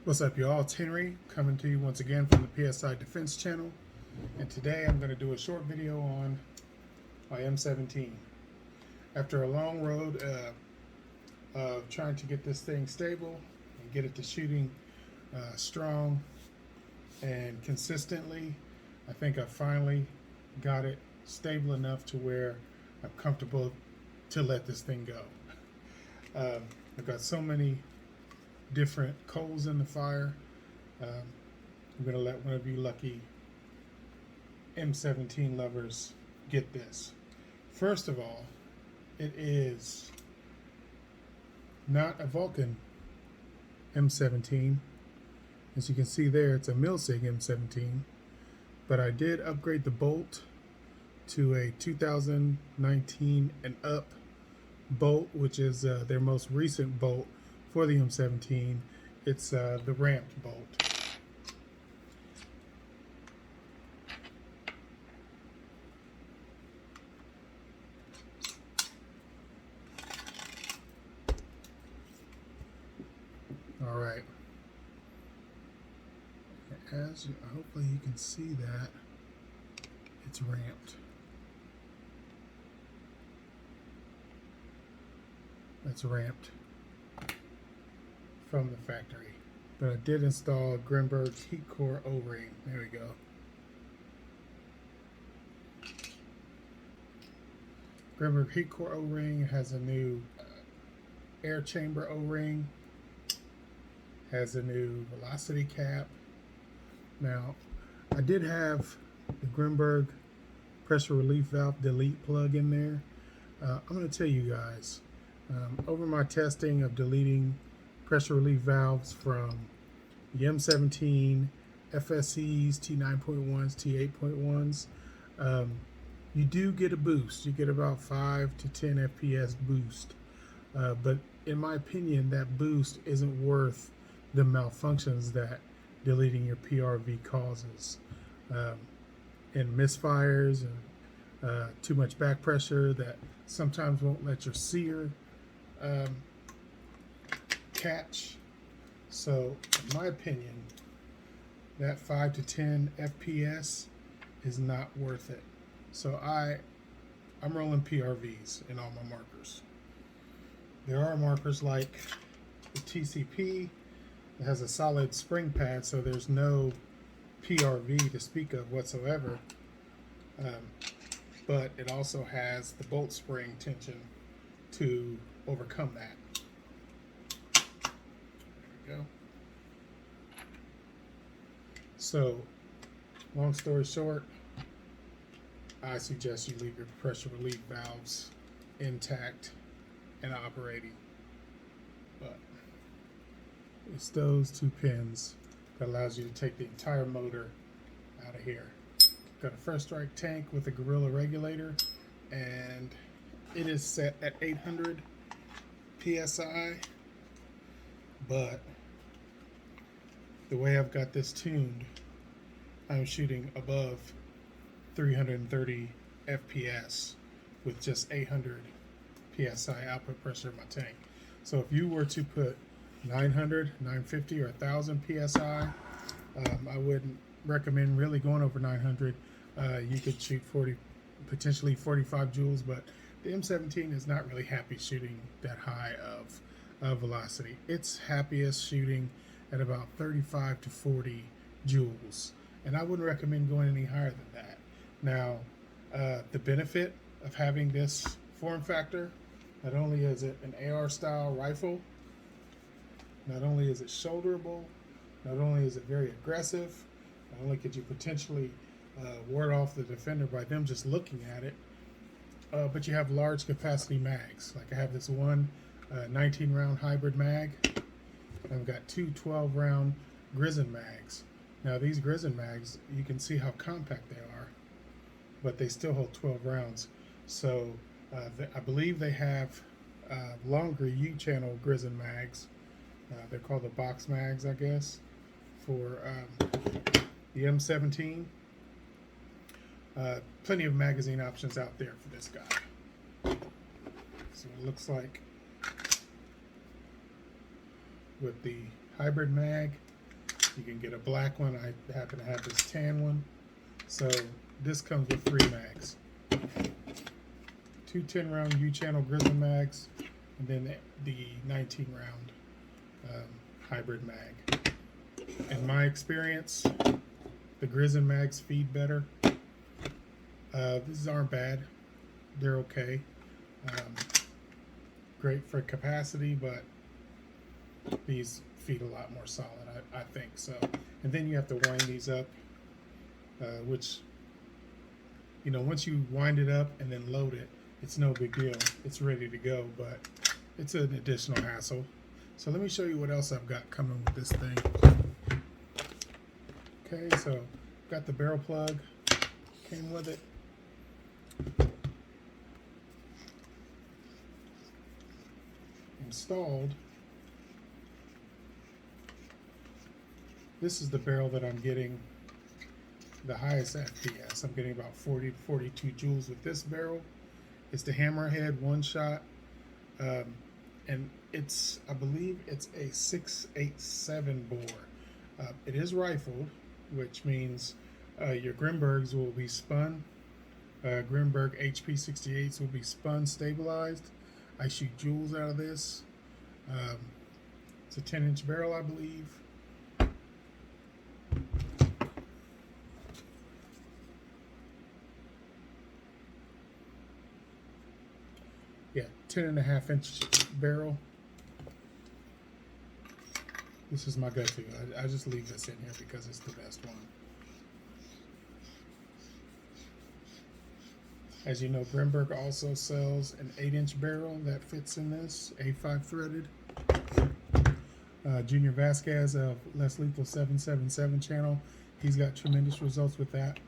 What's up, y'all? It's Henry coming to you once again from the PSI Defense channel, and today I'm going to do a short video on my M17. After a long road of trying to get this thing stable and get it to shooting strong and consistently, I think I finally got it stable enough to where I'm comfortable to let this thing go. I've got so many different coals in the fire. I'm going to let one of you lucky M17 lovers get this. First of all, it is not a Valken M17. As you can see there, it's a Milsig M17, but I did upgrade the bolt to a 2019 and up bolt, which is their most recent bolt for the M17. It's the ramped bolt. All right. Hopefully you can see that it's ramped. That's ramped from the factory. But I did install Grimberg's heat core O-ring. There we go. Grimberg heat core O-ring has a new air chamber O-ring, has a new velocity cap. Now, I did have the Grimberg pressure relief valve delete plug in there. I'm going to tell you guys, over my testing of deleting pressure relief valves from the M17, FSEs, T9.1s, T8.1s, you do get a boost. You get about 5 to 10 FPS boost. But in my opinion, that boost isn't worth the malfunctions that deleting your PRV causes. And misfires and too much back pressure that sometimes won't let your sear catch. So in my opinion, that 5 to 10 FPS is not worth it. So I'm rolling PRVs in all my markers. There are markers like the TCP that has a solid spring pad, so there's no PRV to speak of whatsoever, but it also has the bolt spring tension to overcome that. There we go. So, long story short, I suggest you leave your pressure relief valves intact and operating. But it's those two pins that allows you to take the entire motor out of here. Got a first strike tank with a Gorilla regulator, and it is set at 800 PSI, but the way I've got this tuned, I'm shooting above 330 FPS with just 800 PSI output pressure in my tank. So if you were to put 900, 950, or 1000 PSI, I wouldn't recommend really going over 900. You could shoot potentially 45 joules, but the M17 is not really happy shooting that high of velocity. It's happiest shooting at about 35 to 40 joules, and I wouldn't recommend going any higher than that. Now, the benefit of having this form factor, not only is it an AR style rifle, not only is it shoulderable, not only is it very aggressive, not only could you potentially ward off the defender by them just looking at it, but you have large capacity mags. Like I have this one 19 round hybrid mag, and I've got two 12 round Grizen mags. Now these Grizen mags, you can see how compact they are, but they still hold 12 rounds. So I believe they have longer U-channel Grizen mags. They're called the box mags, I guess, for the M17. Plenty of magazine options out there for this guy. So it looks like with the hybrid mag, You can get a black one. I happen to have this tan one. So this comes with 3 mags. 2 10-round U-channel Grizen mags, and then the 19-round hybrid mag. In my experience, the Grizen mags feed better. These aren't bad. They're okay. Great for capacity, but these feed a lot more solid, I think so. And then you have to wind these up, which, you know, once you wind it up and then load it, it's no big deal. It's ready to go, but it's an additional hassle. So let me show you what else I've got coming with this thing. Okay, so got the barrel plug, came with it. Installed. This is the barrel that I'm getting the highest FPS. I'm getting about 40 to 42 joules with this barrel. It's the Hammerhead Oneshot, and it's, I believe it's a 687 bore. It is rifled, which means your Grimbergs will be spun. Grimberg HP 68s will be spun, stabilized. I shoot joules out of this. It's a 10-inch barrel, I believe. Yeah, 10.5-inch barrel. This is my go-to. I just leave this in here because it's the best one. As you know, Grimberg also sells an 8-inch barrel that fits in this, A5 threaded. Junior Vasquez of Less Lethal 777 channel, he's got tremendous results with that.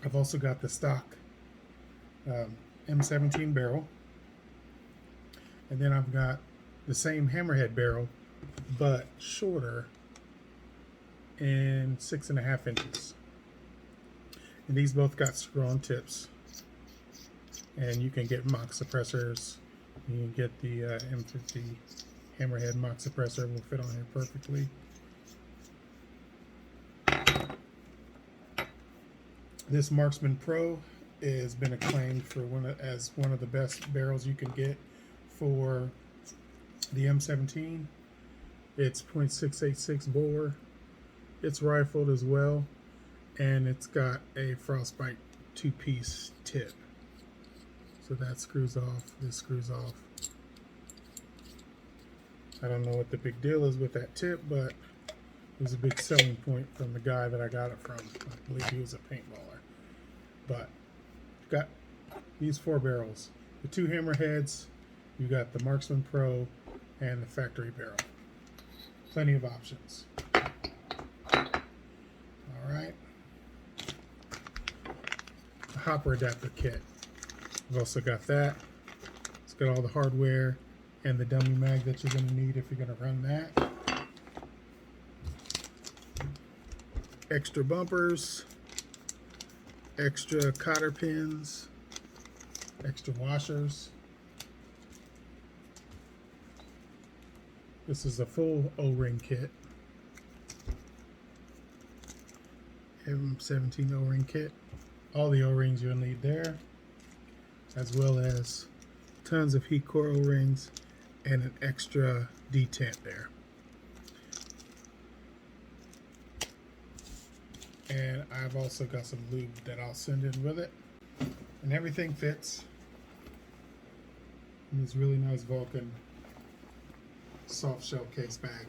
I've also got the stock M17 barrel, and then I've got the same Hammerhead barrel, but shorter and 6.5 inches. And these both got screw-on tips. And you can get mock suppressors. You can get the M50 Hammerhead mock suppressor, will fit on here perfectly. This Marksman PRO has been acclaimed for as one of the best barrels you can get for the M17. It's .686 bore. It's rifled as well, and it's got a frostbite 2-piece tip. So that screws off, this screws off. I don't know what the big deal is with that tip, but it was a big selling point from the guy that I got it from. I believe he was a paintballer. But got these 4 barrels. The 2 Hammerheads, you got the Marksman PRO, and the factory barrel. Plenty of options. Alright. The hopper adapter kit. I've also got that. It's got all the hardware and the dummy mag that you're going to need if you're going to run that. Extra bumpers, extra cotter pins, extra washers. This is a full O-ring kit. M17 O-ring kit. All the O-rings you'll need there, as well as tons of heat core O-rings and an extra detent there. And I've also got some lube that I'll send in with it. And everything fits in this really nice Valken soft shell case bag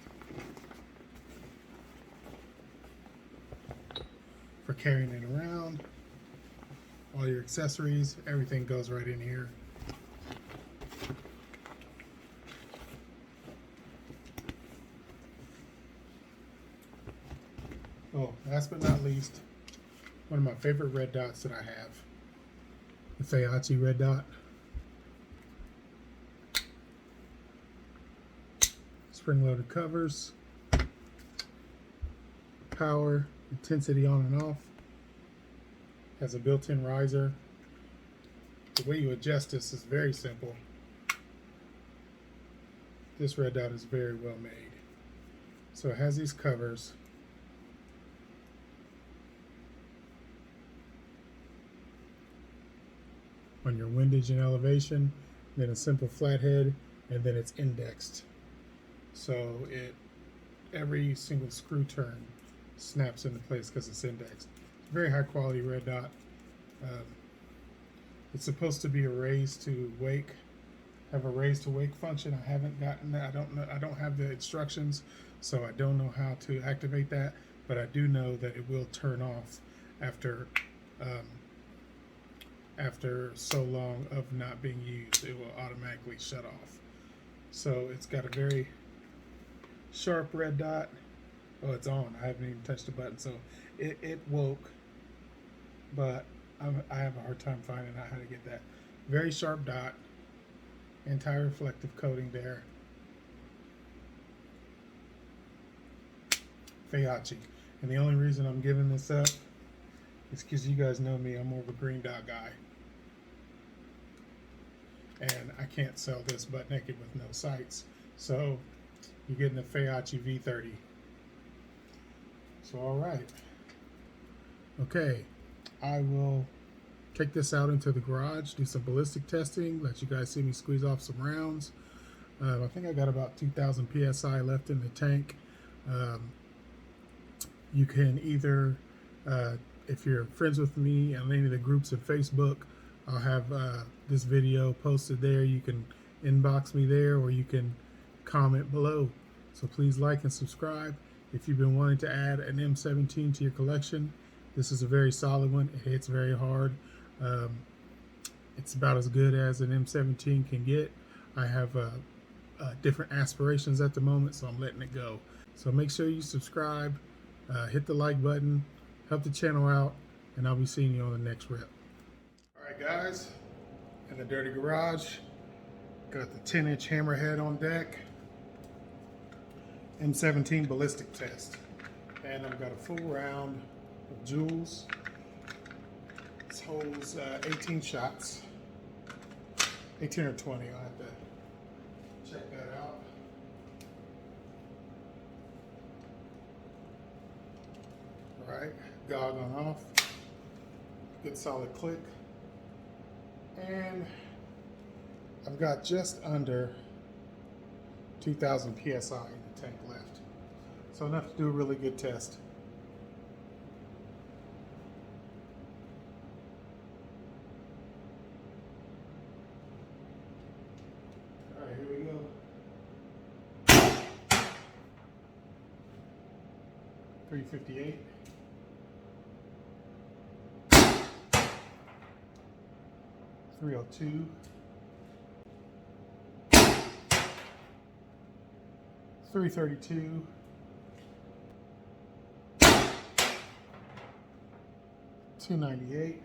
for carrying it around. All your accessories, everything goes right in here. Oh, last but not least, one of my favorite red dots that I have, the Feyachi red dot. Spring-loaded covers, power, intensity on and off, has a built-in riser. The way you adjust this is very simple. This red dot is very well made. So it has these covers. On your windage and elevation, then a simple flathead, and then it's indexed. So every single screw turn snaps into place because it's indexed. Very high quality red dot. It's supposed to be a raise to wake, have a raise to wake function. I haven't gotten that. I don't know. I don't have the instructions, so I don't know how to activate that. But I do know that it will turn off after so long of not being used. It will automatically shut off. So it's got a very sharp red dot. Oh, it's on. I haven't even touched the button, so it woke, but I have a hard time finding out how to get that. Very sharp dot, anti-reflective coating there. Feyachi. And the only reason I'm giving this up is because you guys know me, I'm more of a green dot guy. And I can't sell this butt naked with no sights. So you're getting the Feyachi V30. So all right. Okay, I will take this out into the garage, do some ballistic testing, let you guys see me squeeze off some rounds. I think I got about 2,000 PSI left in the tank. You can either, if you're friends with me on any of the groups in Facebook, I'll have this video posted there. You can inbox me there, or you can comment below. So please like and subscribe. If you've been wanting to add an M17 to your collection, this is a very solid one. It hits very hard. It's about as good as an M17 can get. I have different aspirations at the moment, so I'm letting it go. So make sure you subscribe, hit the like button, help the channel out, and I'll be seeing you on the next rep. All right, guys, in the dirty garage, got the 10-inch Hammerhead on deck. M17 ballistic test, and I've got a full round of jewels. This holds 18 shots, 18 or 20. I'll have to check that out. All right, gog on off, good solid click, and I've got just under 2,000 PSI in the tank left. So enough to do a really good test. All right, here we go. 358. 302. 332, 298,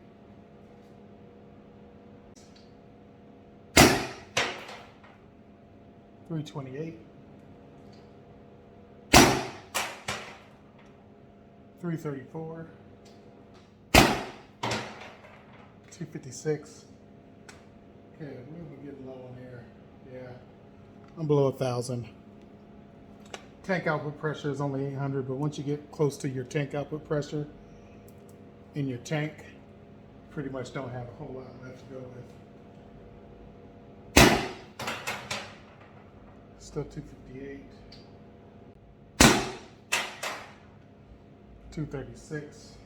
328, 334, 256. Okay, we're getting low on air. Yeah, I'm below 1,000. Tank output pressure is only 800, but once you get close to your tank output pressure in your tank, pretty much don't have a whole lot left to go with. Still 258, 236,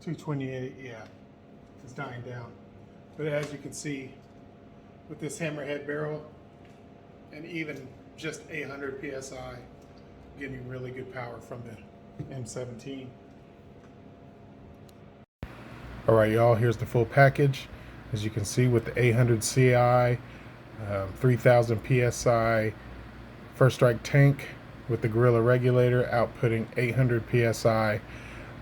228. Yeah, it's dying down. But as you can see, with this Hammerhead barrel, and even just 800 PSI, getting really good power from the M17. All right, y'all, here's the full package. As you can see, with the 800 CI, 3000 PSI first strike tank with the Gorilla regulator outputting 800 PSI,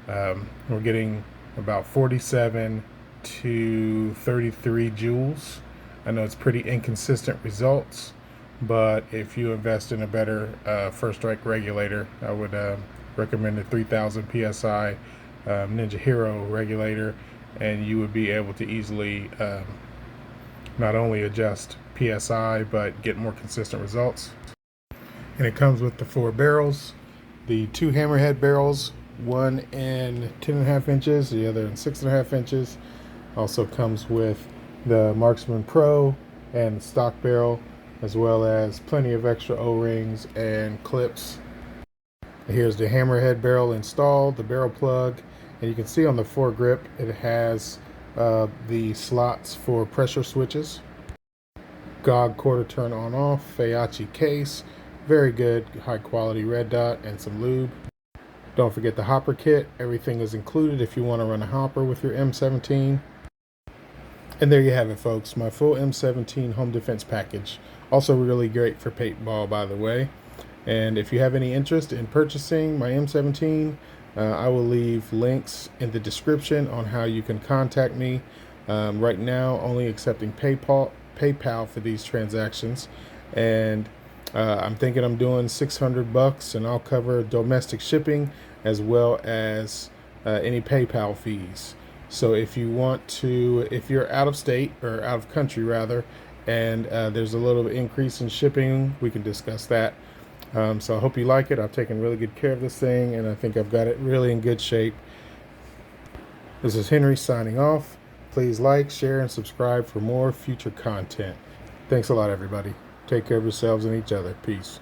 we're getting about 47 to 33 joules. I know it's pretty inconsistent results, but if you invest in a better first strike regulator, I would recommend the 3000 PSI Ninja Hero regulator, and you would be able to easily not only adjust PSI, but get more consistent results. And it comes with the 4 barrels, the 2 Hammerhead barrels, one in 10.5 inches, the other in 6.5 inches. Also comes with the Marksman PRO and the stock barrel, as well as plenty of extra O-rings and clips. Here's the Hammerhead barrel installed, the barrel plug, and you can see on the foregrip it has the slots for pressure switches. GOG quarter turn on off, Feyachi case, very good high quality red dot, and some lube. Don't forget the hopper kit, everything is included if you want to run a hopper with your M17. And there you have it, folks, my full M17 home defense package. Also really great for paintball, by the way. And if you have any interest in purchasing my M17, I will leave links in the description on how you can contact me. Right now, only accepting PayPal for these transactions. And I'm thinking I'm doing $600, and I'll cover domestic shipping as well as any PayPal fees. So if you want to, if you're out of state, or out of country rather, and there's a little increase in shipping, we can discuss that. So I hope you like it. I've taken really good care of this thing, and I think I've got it really in good shape. This is Henry signing off. Please like, share, and subscribe for more future content. Thanks a lot, everybody. Take care of yourselves and each other. Peace.